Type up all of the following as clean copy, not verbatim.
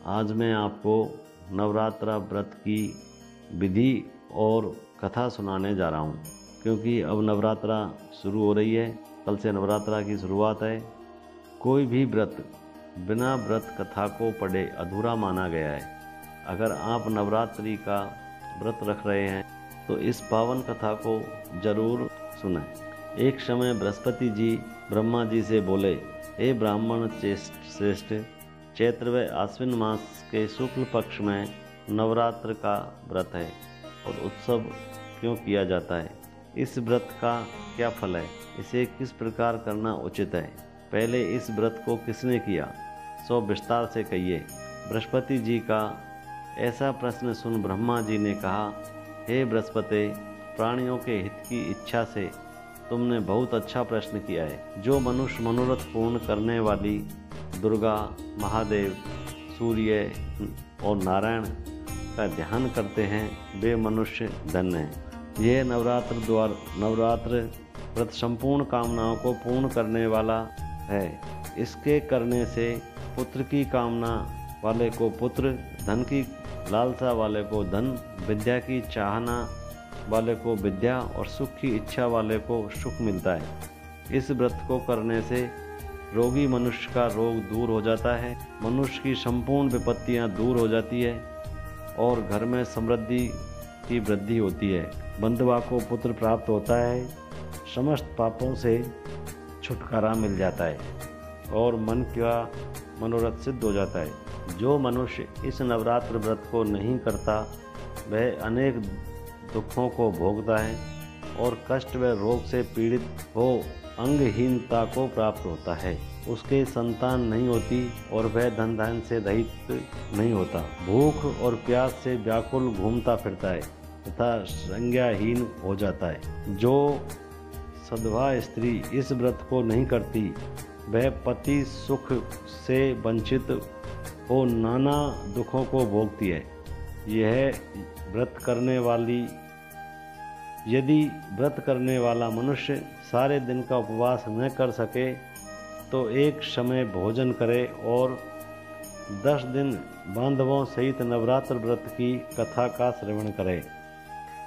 आज मैं आपको नवरात्रा व्रत की विधि और कथा सुनाने जा रहा हूँ, क्योंकि अब नवरात्रा शुरू हो रही है। कल से नवरात्रा की शुरुआत है। कोई भी व्रत बिना व्रत कथा को पढ़े अधूरा माना गया है। अगर आप नवरात्रि का व्रत रख रहे हैं तो इस पावन कथा को जरूर सुनें। एक समय बृहस्पति जी ब्रह्मा जी से बोले, हे ब्राह्मण श्रेष्ठ, चैत्र व आश्विन मास के शुक्ल पक्ष में नवरात्र का व्रत है और उत्सव क्यों किया जाता है? इस व्रत का क्या फल है? इसे किस प्रकार करना उचित है? पहले इस व्रत को किसने किया, सो विस्तार से कहिए। बृहस्पति जी का ऐसा प्रश्न सुन ब्रह्मा जी ने कहा, हे बृहस्पति, प्राणियों के हित की इच्छा से तुमने बहुत अच्छा प्रश्न किया है। जो मनुष्य मनोरथ पूर्ण करने वाली दुर्गा, महादेव, सूर्य और नारायण का ध्यान करते हैं, वे मनुष्य धन्य हैं। यह नवरात्र व्रत संपूर्ण कामनाओं को पूर्ण करने वाला है। इसके करने से पुत्र की कामना वाले को पुत्र, धन की लालसा वाले को धन, विद्या की चाहना वाले को विद्या और सुख की इच्छा वाले को सुख मिलता है। इस व्रत को करने से रोगी मनुष्य का रोग दूर हो जाता है, मनुष्य की संपूर्ण विपत्तियां दूर हो जाती है और घर में समृद्धि की वृद्धि होती है। बंधुआ को पुत्र प्राप्त होता है, समस्त पापों से छुटकारा मिल जाता है और मन का मनोरथ सिद्ध हो जाता है। जो मनुष्य इस नवरात्र व्रत को नहीं करता वह अनेक दुखों को भोगता है और कष्ट व रोग से पीड़ित हो अंगहीनता को प्राप्त होता है। उसके संतान नहीं होती और वह धन धान्य से रहित नहीं होता। भूख और प्यास से व्याकुल घूमता फिरता है तथा संज्ञाहीन हो जाता है। जो सधवा स्त्री इस व्रत को नहीं करती वह पति सुख से वंचित हो नाना दुखों को भोगती है। यदि व्रत करने वाला मनुष्य सारे दिन का उपवास न कर सके तो एक समय भोजन करे और 10 दिन बांधवों सहित नवरात्र व्रत की कथा का श्रवण करे।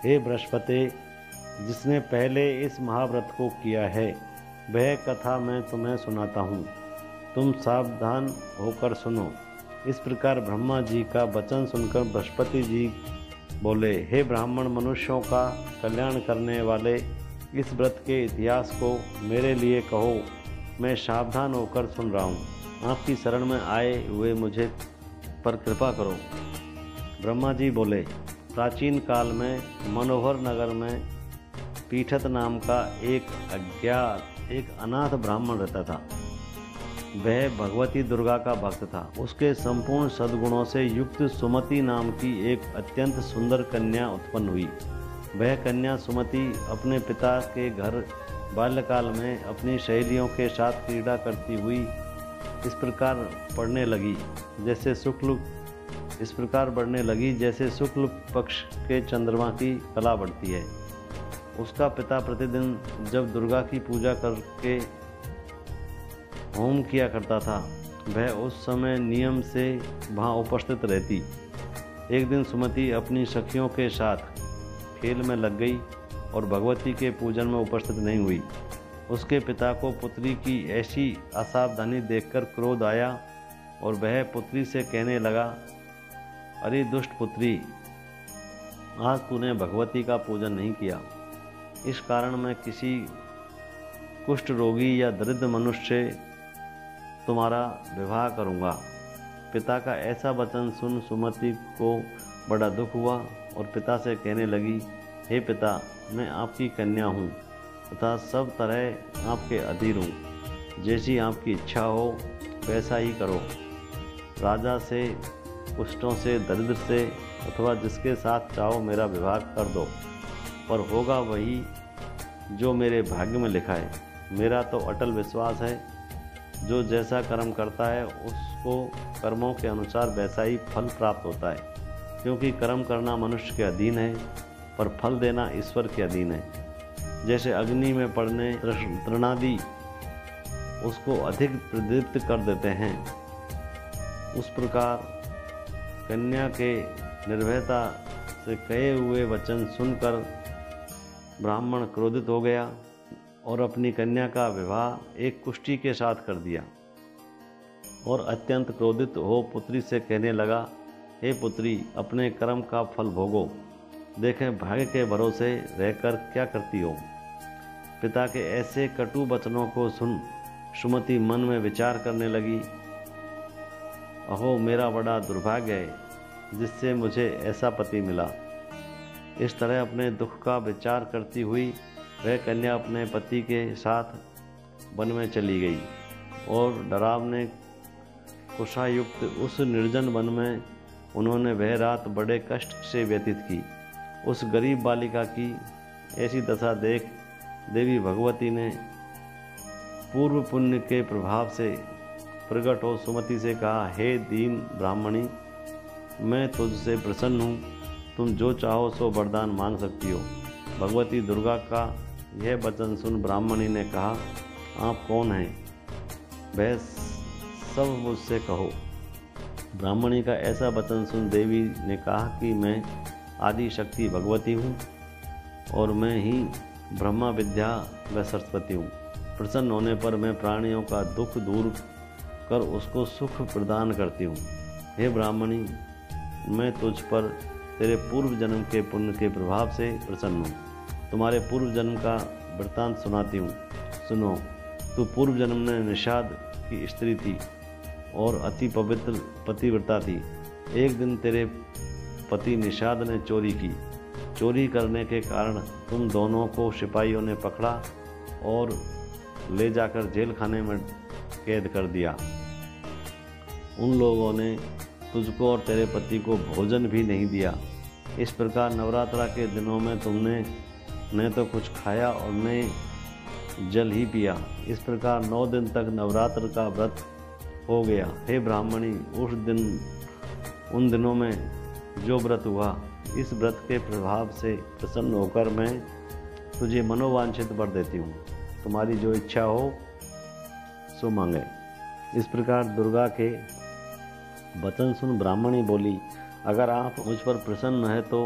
हे बृहस्पति, जिसने पहले इस महाव्रत को किया है वह कथा मैं तुम्हें सुनाता हूँ, तुम सावधान होकर सुनो। इस प्रकार ब्रह्मा जी का वचन सुनकर बृहस्पति जी बोले, हे ब्राह्मण, मनुष्यों का कल्याण करने वाले इस व्रत के इतिहास को मेरे लिए कहो, मैं सावधान होकर सुन रहा हूँ। आपकी शरण में आए हुए मुझे पर कृपा करो। ब्रह्मा जी बोले, प्राचीन काल में मनोहर नगर में पीठत नाम का एक अनाथ ब्राह्मण रहता था। वह भगवती दुर्गा का भक्त था। उसके संपूर्ण सद्गुणों से युक्त सुमति नाम की एक अत्यंत सुंदर कन्या उत्पन्न हुई। वह कन्या सुमति अपने पिता के घर बाल्यकाल में अपनी सहेलियों के साथ क्रीड़ा करती हुई इस प्रकार बढ़ने लगी जैसे शुक्ल पक्ष के चंद्रमा की कला बढ़ती है। उसका पिता प्रतिदिन जब दुर्गा की पूजा करके होम किया करता था, वह उस समय नियम से वहाँ उपस्थित रहती। एक दिन सुमति अपनी सखियों के साथ खेल में लग गई और भगवती के पूजन में उपस्थित नहीं हुई। उसके पिता को पुत्री की ऐसी असावधानी देखकर क्रोध आया और वह पुत्री से कहने लगा, अरे दुष्ट पुत्री, आज तूने भगवती का पूजन नहीं किया। इस कारण मैं किसी कुष्ठ रोगी या दरिद्र मनुष्य से तुम्हारा विवाह करूँगा। पिता का ऐसा वचन सुन सुमति को बड़ा दुख हुआ और पिता से कहने लगी, हे पिता, मैं आपकी कन्या हूँ तथा सब तरह आपके अधीन हूँ। जैसी आपकी इच्छा हो वैसा ही करो। राजा से, कुष्ठों से, दरिद्र से अथवा जिसके साथ चाहो मेरा विवाह कर दो, पर होगा वही जो मेरे भाग्य में लिखा है। मेरा तो अटल विश्वास है, जो जैसा कर्म करता है उसको कर्मों के अनुसार वैसा ही फल प्राप्त होता है। क्योंकि कर्म करना मनुष्य के अधीन है पर फल देना ईश्वर के अधीन है। जैसे अग्नि में पड़ने तृणादि उसको अधिक प्रदीप्त कर देते हैं, उस प्रकार कन्या के निर्भयता से कहे हुए वचन सुनकर ब्राह्मण क्रोधित हो गया और अपनी कन्या का विवाह एक कुष्ठी के साथ कर दिया और अत्यंत क्रोधित हो पुत्री से कहने लगा, हे पुत्री, अपने कर्म का फल भोगो। देखें भाग्य के भरोसे रहकर क्या करती हो। पिता के ऐसे कटु वचनों को सुन सुमति मन में विचार करने लगी, अहो मेरा बड़ा दुर्भाग्य है जिससे मुझे ऐसा पति मिला। इस तरह अपने दुख का विचार करती हुई वह कन्या अपने पति के साथ वन में चली गई और डरावने कुशायुक्त उस निर्जन वन में उन्होंने वह रात बड़े कष्ट से व्यतीत की। उस गरीब बालिका की ऐसी दशा देख देवी भगवती ने पूर्व पुण्य के प्रभाव से प्रकट हो सुमति से कहा, हे दीन ब्राह्मणी, मैं तुझसे प्रसन्न हूँ, तुम जो चाहो सो वरदान मांग सकती हो। भगवती दुर्गा का यह वचन सुन ब्राह्मणी ने कहा, आप कौन हैं? वह सब मुझसे कहो। ब्राह्मणी का ऐसा वचन सुन देवी ने कहा कि मैं आदि शक्ति भगवती हूँ और मैं ही ब्रह्मा विद्या व सरस्वती हूँ। प्रसन्न होने पर मैं प्राणियों का दुख दूर कर उसको सुख प्रदान करती हूँ। हे ब्राह्मणी, मैं तुझ पर तेरे पूर्व जन्म के पुण्य के प्रभाव से प्रसन्न हूँ। तुम्हारे पूर्व जन्म का वृत्तांत सुनाती हूँ, सुनो। तू पूर्व जन्म में निषाद की स्त्री थी और अति पवित्र पतिव्रता थी। एक दिन तेरे पति निषाद ने चोरी की। चोरी करने के कारण तुम दोनों को सिपाहियों ने पकड़ा और ले जाकर जेल खाने में कैद कर दिया। उन लोगों ने तुझको और तेरे पति को भोजन भी नहीं दिया। इस प्रकार नवरात्रा के दिनों में तुमने न तो कुछ खाया और न जल ही पिया। इस प्रकार 9 दिन तक नवरात्र का व्रत हो गया। हे ब्राह्मणी, उन दिनों में जो व्रत हुआ, इस व्रत के प्रभाव से प्रसन्न होकर मैं तुझे मनोवांछित वर देती हूँ। तुम्हारी जो इच्छा हो सो मांगे। इस प्रकार दुर्गा के वचन सुन ब्राह्मणी बोली, अगर आप मुझ पर प्रसन्न है तो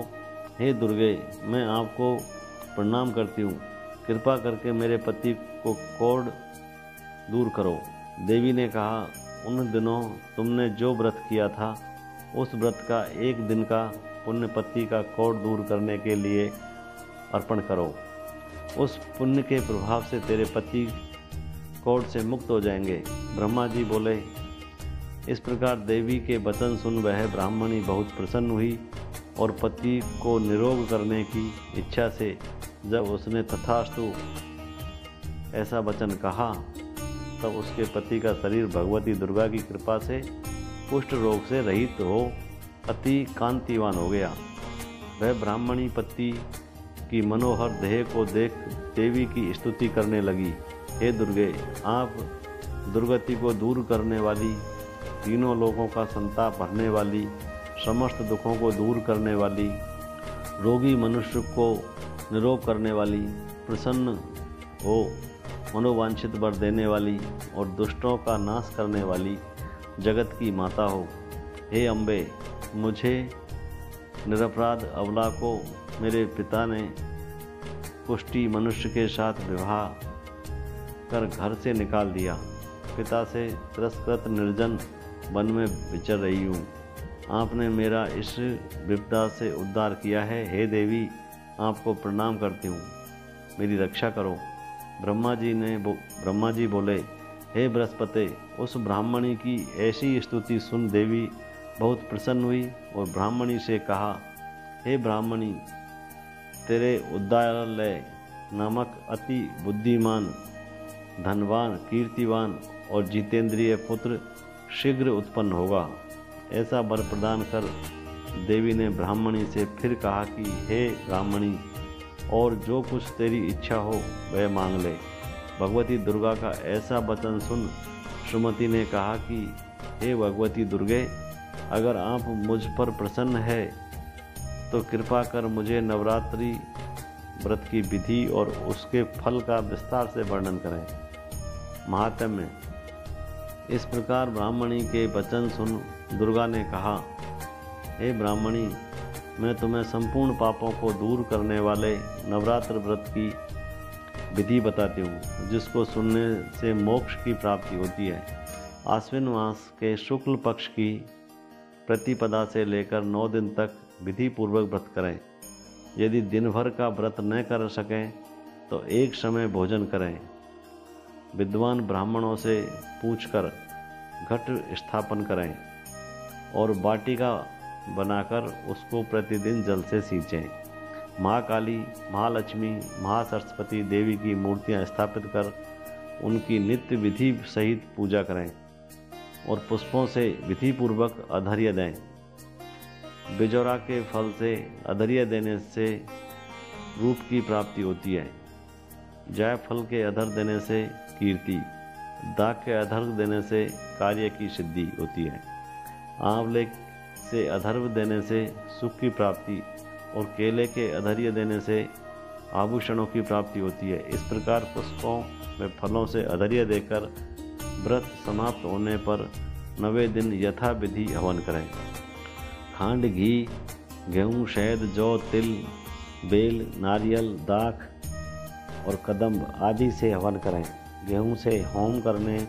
हे दुर्गे, मैं आपको प्रणाम करती हूँ। कृपा करके मेरे पति को कोढ़ दूर करो। देवी ने कहा, उन दिनों तुमने जो व्रत किया था उस व्रत का एक दिन का पुण्य पति का कोढ़ दूर करने के लिए अर्पण करो। उस पुण्य के प्रभाव से तेरे पति कोढ़ से मुक्त हो जाएंगे। ब्रह्मा जी बोले। इस प्रकार देवी के वचन सुन वह ब्राह्मणी बहुत प्रसन्न हुई और पति को निरोग करने की इच्छा से जब उसने तथास्तु ऐसा वचन कहा, तब उसके पति का शरीर भगवती दुर्गा की कृपा से कुष्ठ रोग से रहित हो अति कांतिवान हो गया। वह ब्राह्मणी पति की मनोहर देह को देख देवी की स्तुति करने लगी, हे दुर्गे, आप दुर्गति को दूर करने वाली, तीनों लोगों का संताप भरने वाली, समस्त दुखों को दूर करने वाली, रोगी मनुष्य को निरोग करने वाली, प्रसन्न हो मनोवांछित वर देने वाली और दुष्टों का नाश करने वाली जगत की माता हो। हे अम्बे, मुझे निरपराध अबला को मेरे पिता ने कुष्ठी मनुष्य के साथ विवाह कर घर से निकाल दिया। पिता से तिरस्कृत निर्जन वन में विचर रही हूँ। आपने मेरा इस विपदा से उद्धार किया है। हे देवी, आपको प्रणाम करती हूँ, मेरी रक्षा करो। ब्रह्मा जी बोले, हे बृहस्पति, उस ब्राह्मणी की ऐसी स्तुति सुन देवी बहुत प्रसन्न हुई और ब्राह्मणी से कहा, हे ब्राह्मणी, तेरे उद्दालय नामक अति बुद्धिमान, धनवान, कीर्तिवान और जितेंद्रिय पुत्र शीघ्र उत्पन्न होगा। ऐसा वर प्रदान कर देवी ने ब्राह्मणी से फिर कहा कि हे ब्राह्मणी, और जो कुछ तेरी इच्छा हो वह मांग ले। भगवती दुर्गा का ऐसा वचन सुन सुमति ने कहा कि हे भगवती दुर्गे, अगर आप मुझ पर प्रसन्न है तो कृपा कर मुझे नवरात्रि व्रत की विधि और उसके फल का विस्तार से वर्णन करें। महात्म्य। इस प्रकार ब्राह्मणी के वचन सुन दुर्गा ने कहा, हे ब्राह्मणी, मैं तुम्हें संपूर्ण पापों को दूर करने वाले नवरात्र व्रत की विधि बताती हूँ, जिसको सुनने से मोक्ष की प्राप्ति होती है। आश्विन मास के शुक्ल पक्ष की प्रतिपदा से लेकर 9 दिन तक विधि पूर्वक व्रत करें। यदि दिन भर का व्रत न कर सकें तो एक समय भोजन करें। विद्वान ब्राह्मणों से पूछकर घट स्थापन करें और वाटिका बनाकर उसको प्रतिदिन जल से सींचें। महाकाली, महालक्ष्मी, महासरस्वती देवी की मूर्तियां स्थापित कर उनकी नित्य विधि सहित पूजा करें और पुष्पों से विधि पूर्वक अधर्य दें। बिजौरा के फल से अधर्य देने से रूप की प्राप्ति होती है। जायफल के अधर देने से कीर्ति, दाग के अधर देने से कार्य की सिद्धि होती है। आंवले से अधर्व देने से सुख की प्राप्ति और केले के अधर्य देने से आभूषणों की प्राप्ति होती है। इस प्रकार पुष्पों में फलों से अधर्य देकर व्रत समाप्त होने पर 9वें दिन यथा विधि हवन करें। खांड, घी, गेहूँ, शहद, जौ, तिल, बेल, नारियल, दाख और कदम्ब आदि से हवन करें। गेहूँ से होम करने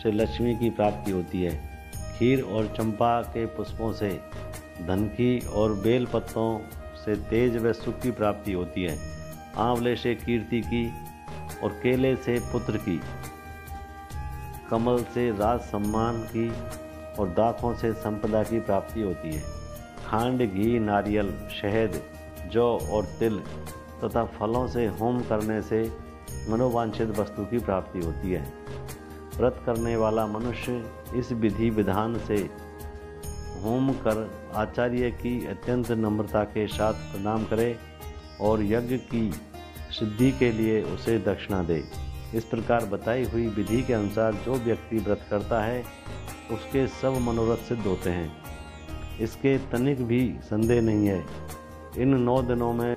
से लक्ष्मी की प्राप्ति होती है। खीर और चंपा के पुष्पों से धन की और बेल पत्तों से तेज व सुख की प्राप्ति होती है। आंवले से कीर्ति की और केले से पुत्र की, कमल से राज सम्मान की और दाखों से संपदा की प्राप्ति होती है। खांड, घी, नारियल, शहद, जौ और तिल तथा फलों से होम करने से मनोवांछित वस्तु की प्राप्ति होती है। व्रत करने वाला मनुष्य इस विधि विधान से होम कर आचार्य की अत्यंत नम्रता के साथ प्रणाम करे और यज्ञ की सिद्धि के लिए उसे दक्षिणा दे। इस प्रकार बताई हुई विधि के अनुसार जो व्यक्ति व्रत करता है उसके सब मनोरथ सिद्ध होते हैं। इसके तनिक भी संदेह नहीं है। इन 9 दिनों में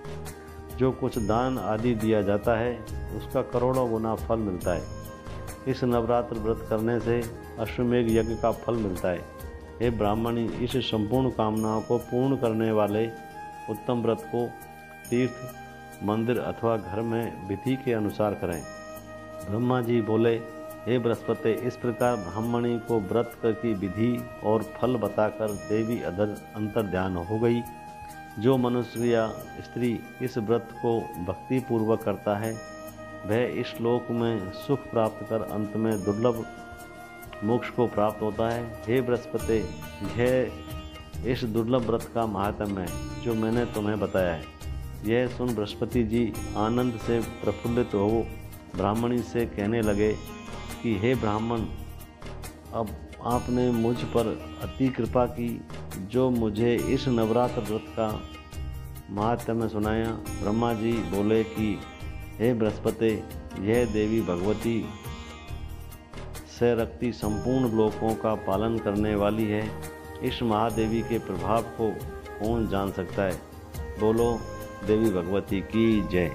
जो कुछ दान आदि दिया जाता है उसका करोड़ों गुना फल मिलता है। इस नवरात्र व्रत करने से अश्वमेघ यज्ञ का फल मिलता है। हे ब्राह्मणी, इस संपूर्ण कामनाओं को पूर्ण करने वाले उत्तम व्रत को तीर्थ, मंदिर अथवा घर में विधि के अनुसार करें। ब्रह्मा जी बोले, हे बृहस्पति, इस प्रकार ब्राह्मणी को व्रत की विधि और फल बताकर देवी अंतर ध्यान हो गई। जो मनुष्य या स्त्री इस व्रत को भक्ति पूर्वक करता है वह इस श्लोक में सुख प्राप्त कर अंत में दुर्लभ मोक्ष को प्राप्त होता है। हे बृहस्पति, यह इस दुर्लभ व्रत का महात्म्य है जो मैंने तुम्हें बताया है। यह सुन बृहस्पति जी आनंद से प्रफुल्लित हो ब्राह्मणी से कहने लगे कि हे ब्राह्मण, अब आपने मुझ पर अति कृपा की जो मुझे इस नवरात्र व्रत का महात्म्य सुनाया। ब्रह्मा जी बोले कि हे बृहस्पति, यह देवी भगवती से रक्ति संपूर्ण लोकों का पालन करने वाली है। इस महादेवी के प्रभाव को कौन जान सकता है। बोलो देवी भगवती की जय।